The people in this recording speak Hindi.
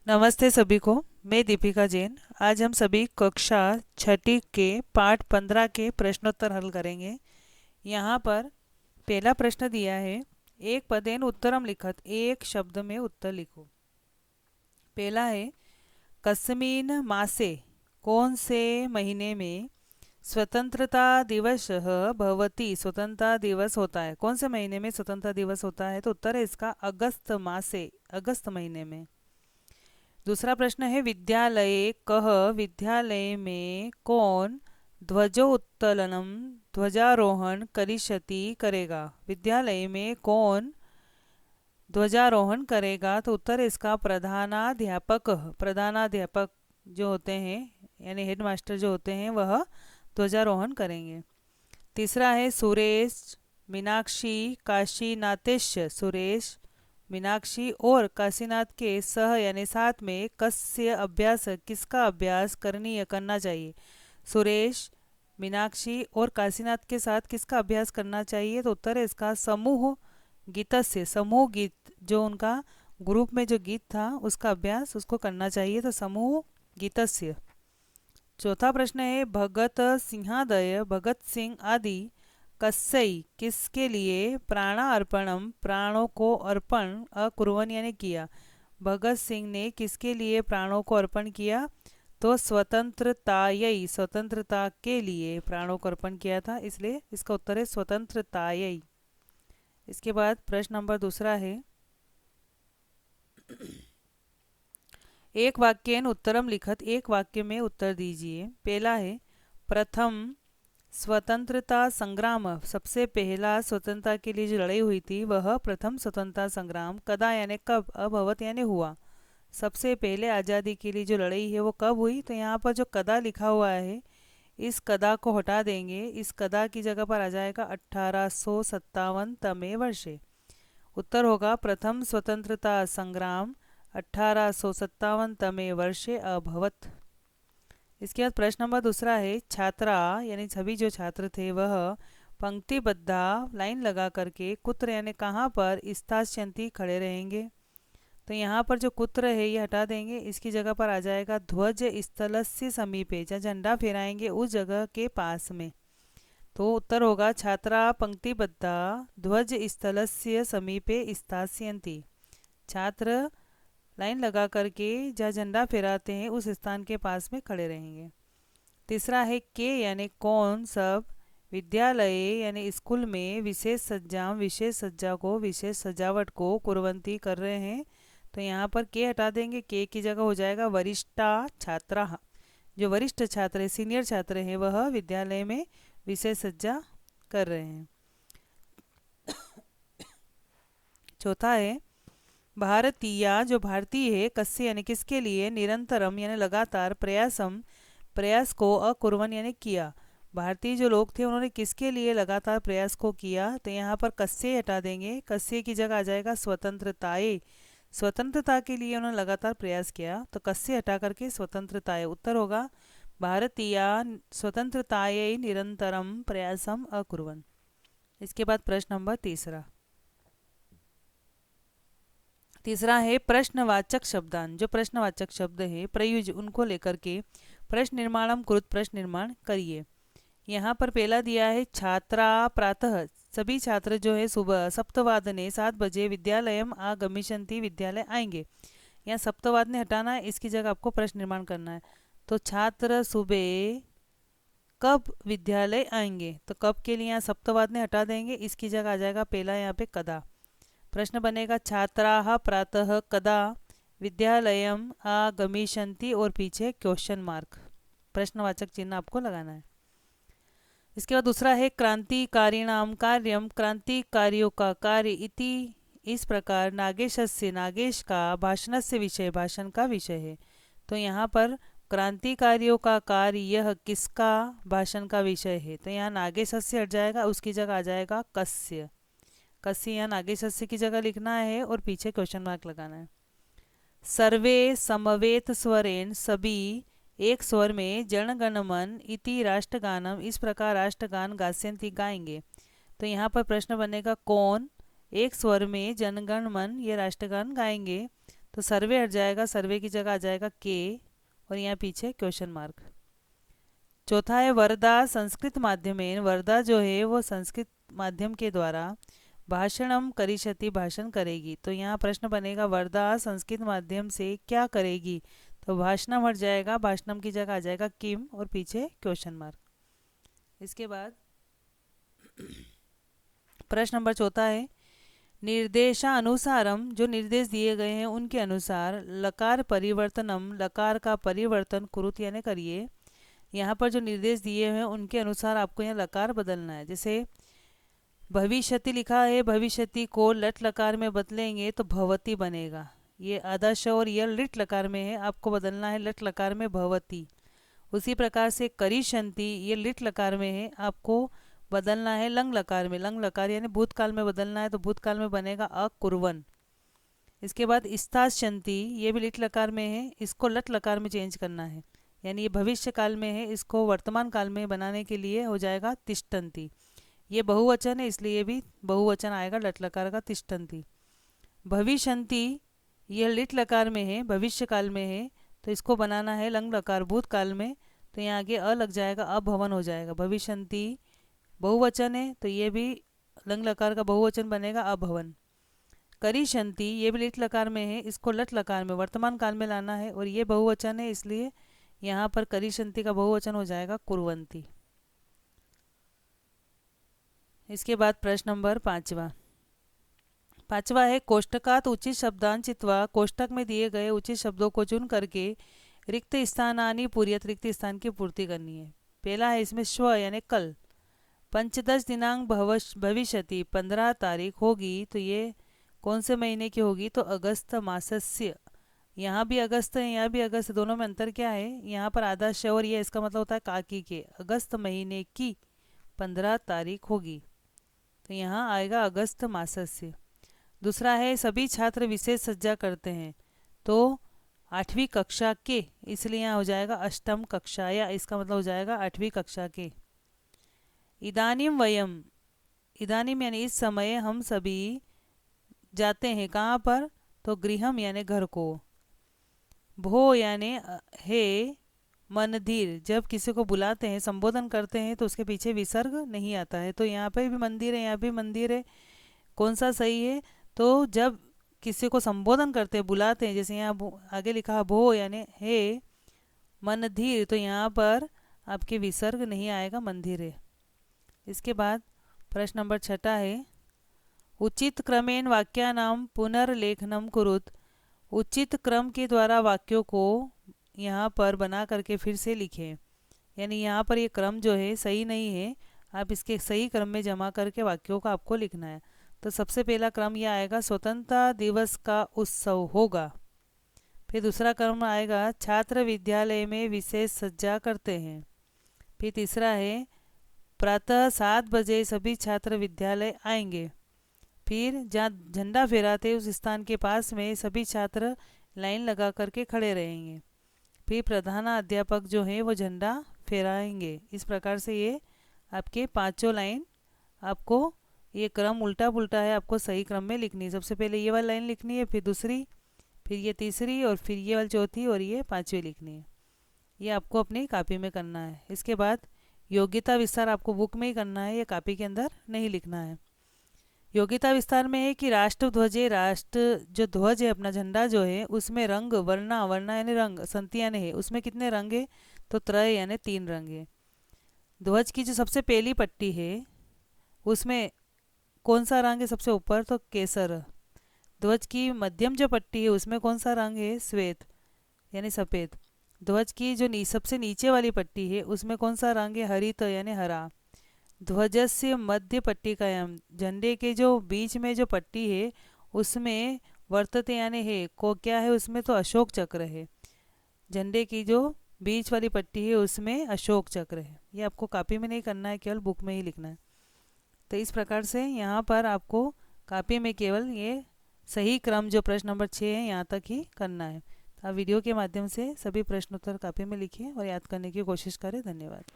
नमस्ते सभी को। मैं दीपिका जैन। आज हम सभी कक्षा छठी के पाठ 15 के प्रश्नोत्तर हल करेंगे। यहाँ पर पहला प्रश्न दिया है, एक पदेन उत्तरम लिखत, एक शब्द में उत्तर लिखो। पहला है, कस्मिन मासे, कौन से महीने में स्वतंत्रता दिवस भवती, स्वतंत्रता दिवस होता है। कौन से महीने में स्वतंत्रता दिवस होता है? तो उत्तर है इसका अगस्त मासे, अगस्त महीने में। दूसरा प्रश्न है, विद्यालय कह, विद्यालय में कौन ध्वजोत्तोलनम, ध्वजारोहण करिष्यति, करेगा। विद्यालय में कौन ध्वजारोहण करेगा? तो उत्तर है इसका प्रधानाध्यापक। प्रधानाध्यापक जो होते हैं, यानी हेडमास्टर जो होते हैं, वह ध्वजारोहण करेंगे। तीसरा है, सुरेश मीनाक्षी काशीनाथेश, सुरेश मीनाक्षी और काशीनाथ के सह यानी साथ में कस्य अभ्यास, किसका अभ्यास करनी करना चाहिए। सुरेश मीनाक्षी और काशीनाथ के साथ किसका अभ्यास करना चाहिए? तो उत्तर है इसका समूह गीतस्य, समूह गीत जो उनका ग्रुप में जो गीत था उसका अभ्यास उसको करना चाहिए, तो समूह गीतस्य। चौथा प्रश्न है, भगत सिंहादय, भगत सिंह आदि कस्सई, किसके लिए प्राणार्पणम, प्राणों को अर्पण अकुर्वन यानी किया। भगत सिंह ने किसके लिए प्राणों को अर्पण किया? तो स्वतंत्रतायई, स्वतंत्रता के लिए प्राणों को अर्पण किया था, इसलिए इसका उत्तर है स्वतंत्रतायई। इसके बाद प्रश्न नंबर दूसरा है, एक वाक्यन उत्तरम लिखत, एक वाक्य में उत्तर दीजिए। पहला है, प्रथम स्वतंत्रता संग्राम, सबसे पहला स्वतंत्रता के लिए जो लड़ाई हुई थी वह प्रथम स्वतंत्रता संग्राम कदा यानी कब, अभवत यानी हुआ। सबसे पहले आज़ादी के लिए जो लड़ाई है वो कब हुई? तो यहाँ पर जो कदा लिखा हुआ है, इस कदा को हटा देंगे, इस कदा की जगह पर आ जाएगा 1857 वर्षे। उत्तर होगा प्रथम स्वतंत्रता संग्राम 1857 वर्षे अभवत। इसके बाद प्रश्न नंबर दूसरा है, छात्रा यानी सभी जो छात्र थे वह पंक्तिबद्धा लाइन लगा करके कुत्र यानी कहाँ पर स्थास्यन्ति, खड़े रहेंगे। तो यहाँ पर जो कुत्र है ये हटा देंगे, इसकी जगह पर आ जाएगा ध्वज स्थलस्य समीपे, जहाँ झंडा फहराएंगे उस जगह के पास में। तो उत्तर होगा छात्रा पंक्तिबद्धा ध्वज स्थलस्य समीपे स्थास्यन्ति, छात्र लाइन लगा करके जहाँ झंडा फहराते हैं उस स्थान के पास में खड़े रहेंगे। तीसरा है, के यानी कौन सब विद्यालय यानी स्कूल में विशेष सज्जा, विशेष सज्जा को, विशेष सजावट को कुर्वंती कर रहे हैं। तो यहाँ पर के हटा देंगे, के की जगह हो जाएगा वरिष्ठा छात्रा, जो वरिष्ठ छात्र है, सीनियर छात्र हैं, वह विद्यालय में विशेष सज्जा कर रहे हैं। चौथा है, भारतीय जो भारतीय है, कस्य यानी किसके लिए, निरंतरम यानी लगातार, प्रयासम प्रयास को, अकुर्वन यानी किया। भारतीय जो लोग थे उन्होंने किसके लिए लगातार प्रयास को किया? तो यहाँ पर कस्य हटा देंगे, कस्य की जगह आ जाएगा स्वतंत्रताए, स्वतंत्रता के लिए उन्होंने लगातार प्रयास किया, तो कस्य हटा करके स्वतंत्रताए। उत्तर होगा भारतीय स्वतंत्रताए निरंतरम प्रयासम अकुर्वन। इसके बाद प्रश्न नंबर तीसरा, तीसरा है प्रश्नवाचक शब्दान, जो प्रश्नवाचक शब्द है प्रयुज उनको लेकर के प्रश्न निर्माणम कुरुत, प्रश्न निर्माण करिए। यहाँ पर पहला दिया है, छात्रा प्रातः, सभी छात्र जो है सुबह सप्तवादने 7 बजे विद्यालयम आगमिष्यन्ति, विद्यालय आएंगे। यहाँ सप्तवादने हटाना है, इसकी जगह आपको प्रश्न निर्माण करना है। तो छात्र सुबह कब विद्यालय आएंगे, तो कब के लिए यहाँ सप्तवादने हटा देंगे, इसकी जगह आ जाएगा पहला यहाँ पे कदा। प्रश्न बनेगा, छात्राः प्रातः कदा विद्यालयम आगमिष्यन्ति, और पीछे क्वेश्चन मार्क, प्रश्नवाचक चिन्ह आपको लगाना है। इसके बाद दूसरा है, क्रांतिकारिणाम कार्यम, क्रांतिकारियों का कार्य, इति इस प्रकार, नागेशस्य नागेश का, भाषणस्य विषय भाषण का विषय है। तो यहाँ पर क्रांतिकारियों का कार्य, यह किसका भाषण का विषय है? तो यहाँ नागेशस्य हट जाएगा, उसकी जगह आ जाएगा कस्य, कस्य यहाँ नागेशस्य की जगह लिखना है और पीछे क्वेश्चन मार्क लगाना है। सर्वे समवेत स्वरेण, सभी एक स्वर में, जन गण मन इति राष्ट्रगानम, इस प्रकार राष्ट्रगान गास्यन्ति, गाएंगे। तो यहाँ पर प्रश्न बनेगा, कौन एक स्वर में जनगण मन ये राष्ट्रगान गाएंगे? तो सर्वे हट जाएगा, सर्वे की जगह आ जाएगा के और यहाँ पीछे क्वेश्चन मार्क। चौथा है वर्धा संस्कृत माध्यमेन, वर्धा जो है वो संस्कृत माध्यम के द्वारा भाषणम करिष्यति, भाषण करेगी। तो यहाँ प्रश्न बनेगा वर्धा संस्कृत माध्यम से क्या करेगी, तो भाषणम हट जाएगा, भाषणम की जगह आ जाएगा किम और पीछे क्वेश्चन मार्क। इसके बाद प्रश्न नंबर चौथा है निर्देशानुसारम, जो निर्देश दिए गए हैं उनके अनुसार लकार परिवर्तनम, लकार का परिवर्तन कुरुत यानी करिए। यहाँ पर जो निर्देश दिए हैं उनके अनुसार आपको यहाँ लकार बदलना है। जैसे भविष्यति लिखा है, भविष्यति को लट लकार में बदलेंगे तो भवती बनेगा। ये आधा श और यह लिट लकार में है, आपको बदलना है लट लकार में भवती। उसी प्रकार से करिष्यन्ति, ये लिट लकार में है, आपको बदलना है लंग लकार में, लंग लकार यानी भूतकाल में बदलना है, तो भूतकाल में बनेगा अकुर्वन। इसके बाद स्थास्यन्ति, ये भी लिट लकार में है, इसको लट लकार में चेंज करना है, यानी ये भविष्य काल में है, इसको वर्तमान काल में बनाने के लिए हो जाएगा तिष्ठन्ति। ये बहुवचन है इसलिए भी बहुवचन आएगा लट लकार का तिष्ठन्ति। भविष्यन्ति यह लिट लकार में है, भविष्य काल में है, तो इसको बनाना है लंग लकार भूतकाल में, तो यहाँ आगे अ लग जाएगा, अभवन हो जाएगा। भविष्यन्ति बहुवचन है तो ये भी लंग लकार का बहुवचन बनेगा अभवन। करिष्यन्ति ये भी लिट लकार में है, इसको लट लकार में वर्तमान काल में लाना है और ये बहुवचन है इसलिए यहाँ पर करिष्यन्ति का बहुवचन हो जाएगा कुर्वन्ति। इसके बाद प्रश्न नंबर पांचवा है कोष्टकात उचित शब्दान चित्वा, कोष्टक में दिए गए उचित शब्दों को चुन करके रिक्त स्थानानि पूर्यत, रिक्त स्थान की पूर्ति करनी है। पहला है इसमें स्व यानी कल, पंचदश दिनांक भविष्यति 15 तारीख होगी, तो ये कौन से महीने की होगी, तो अगस्त मासस्य। यहाँ भी अगस्त है, यहाँ भी अगस्त, दोनों में अंतर क्या है, यहाँ पर आधा श और ये इसका मतलब होता है काकी के, अगस्त महीने की 15 तारीख होगी, तो यहाँ आएगा अगस्त मासस्य। दूसरा है सभी छात्र विशेष सज्जा करते हैं, तो 8वीं कक्षा के, इसलिए यहाँ हो जाएगा अष्टम कक्षा, या इसका मतलब हो जाएगा 8वीं कक्षा के। इदानीम वयम, इदानीम यानी इस समय हम सभी जाते हैं कहाँ पर, तो गृहम यानी घर को। भो यानी हे मंदिर, जब किसी को बुलाते हैं संबोधन करते हैं तो उसके पीछे विसर्ग नहीं आता है, तो यहाँ पे भी मंदिर है, यहाँ भी मंदिर है, कौन सा सही है, तो जब किसी को संबोधन करते हैं बुलाते हैं, जैसे यहाँ आगे लिखा भो यानी हे मंदिर, तो यहाँ पर आपके विसर्ग नहीं आएगा, मंदिर है। इसके बाद प्रश्न नंबर 6 है उचित क्रमेण वाक्यानाम पुनर्लेखनम कुरुत, उचित क्रम के द्वारा वाक्यों को यहाँ पर बना करके फिर से लिखें। यानी यहाँ पर ये क्रम जो है सही नहीं है, आप इसके सही क्रम में जमा करके वाक्यों को आपको लिखना है। तो सबसे पहला क्रम यह आएगा स्वतंत्रता दिवस का उत्सव होगा, फिर दूसरा क्रम आएगा छात्र विद्यालय में विशेष सज्जा करते हैं, फिर तीसरा है प्रातः 7 बजे सभी छात्र विद्यालय आएंगे, फिर जहाँ झंडा फहराते उस स्थान के पास में सभी छात्र लाइन लगा करके खड़े रहेंगे, फिर प्रधानाध्यापक जो है वो झंडा फहराएंगे। इस प्रकार से ये आपके पांचों लाइन, आपको ये क्रम उल्टा पुल्टा है, आपको सही क्रम में लिखनी है। सबसे पहले ये वाली लाइन लिखनी है, फिर दूसरी, फिर ये तीसरी, और फिर ये वाली चौथी, और ये पांचवी लिखनी है। ये आपको अपनी कॉपी में करना है। इसके बाद योग्यता विस्तार आपको बुक में ही करना है, ये कॉपी के अंदर नहीं लिखना है। योग्यता विस्तार में है कि राष्ट्र ध्वज, राष्ट्र जो ध्वज है अपना झंडा जो है उसमें रंग वर्णा, वर्णा यानी रंग, संति यानी है, उसमें कितने रंग है, तो त्रय यानी 3 रंग है। ध्वज की जो सबसे पहली पट्टी है उसमें कौन सा रंग है सबसे ऊपर, तो केसर। ध्वज की मध्यम जो पट्टी है उसमें कौन सा रंग है, श्वेत यानी सफ़ेद। ध्वज की जो सबसे नीचे वाली पट्टी है उसमें कौन सा रंग है, हरित यानी हरा। ध्वजस्य मध्य पट्टिकायाम, झंडे के जो बीच में जो पट्टी है उसमें वर्तते यानी है को क्या है उसमें, तो अशोक चक्र है। झंडे की जो बीच वाली पट्टी है उसमें अशोक चक्र है। ये आपको कॉपी में नहीं करना है, केवल बुक में ही लिखना है। तो इस प्रकार से यहाँ पर आपको कॉपी में केवल ये सही क्रम जो प्रश्न नंबर 6 है यहाँ तक ही करना है। तो आप वीडियो के माध्यम से सभी प्रश्नोत्तर कॉपी में लिखिए और याद करने की कोशिश करें। धन्यवाद।